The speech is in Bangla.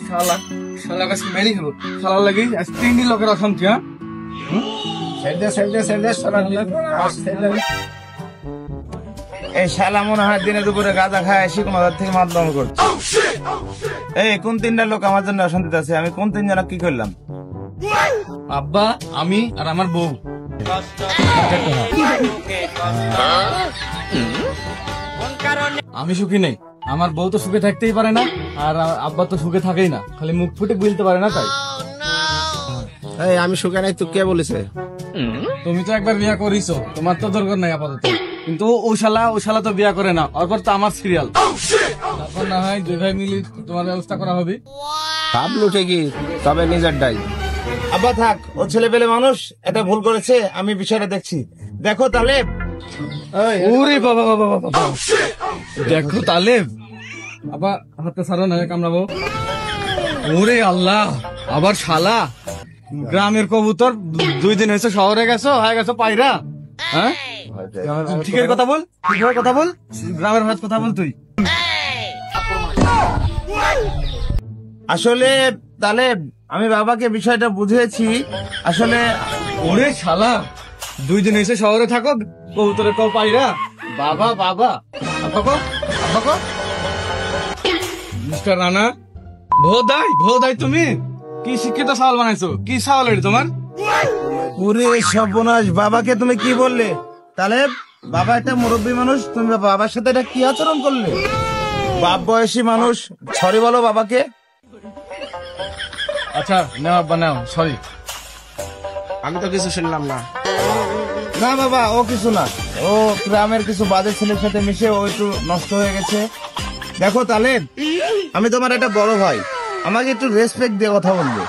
শালা শালা কাছে মেরি হলো শালা লাগি আজ 3 দিন লোকের অশান্তি। হ্যাঁ এই শালা মনে হয় দিনে দুপুরে গাঁজা খায় এসে কোনো থেকে মাতলামি করছে। এই কোন 3টা লোক আমার জন্য অশান্তিতে আছে? আমি কোন 3 জন কি করলাম? আব্বা, আমি আর আমার বউ। আমি সুখী নেই, আমার বউ তো সুখে থাকতেই পারে না, আর আব্বা তো সুখে থাকেই না, খালি মুখ ফুটে বলতে পারে না। তাই এই আমি সুখে নাই, তুই কে বলেছে? তুমি তো একবার বিয়া করিছো, তোমার তো দরকার নাই আপাতত। কিন্তু ও শালা তো বিয়া করে না, ওরপর তো আমার সিরিয়াল। তারপর না হয় 2 ভাই মিলে তোমার ব্যবস্থা করা হবে। ভাবলু ঠিকই, তবে নিজের ডাই। আব্বা থাক, ও ছেলে পেলে মানুষ, এটা ভুল করেছে, আমি বিষয়টা দেখছি। দেখো তালেব। ওরে বাবা বাবা বাবা, দেখো তালেব, আবার হাতে সারা না কামড়াবো। ওরে আল্লাহ, আবার শালা গ্রামের কবুতর 2 দিন হয়েছে শহরে গেছো, হয়ে গেছো পায়রা। হ্যাঁ ঠিকের কথা বল, ঠিকের কথা বল, গ্রামের ভাত কথা বল তুই। আসলে তালেব, আমি বাবাকে বিষয়টা বুঝিয়েছি। আসলে ওরে শালা 2 দিন হয়েছে শহরে থাকো, কবুতরের কও পায়রা। বাবা বাবা, আব্বা মিস্টার রানা, ভোদাই তুমি কি শিক্ষিত সাওয়াল বানাইছো? কি সাওয়াল এটা তোমার? পুরে সর্বনাশ, বাবাকে তুমি কি বললে? তালেব, বাবা একটা মুরব্বী মানুষ, তুমি বাবার সাথে এটা কি আচরণ করলে? বাপ বয়সী মানুষ, সরি বলো বাবাকে। আচ্ছা নাও আব্বা নাও, সরি। আমি তো কিছু শুনলাম না। না বাবা, ও কিছু না, ও গ্রামের কিছু বাজে ছেলের সাথে মিশে ও একটু নষ্ট হয়ে গেছে। দেখো তালেব, আমি তোমার একটা বড় ভাই, আমাকে একটু রেসপেক্ট দিয়ে কথা বলবে।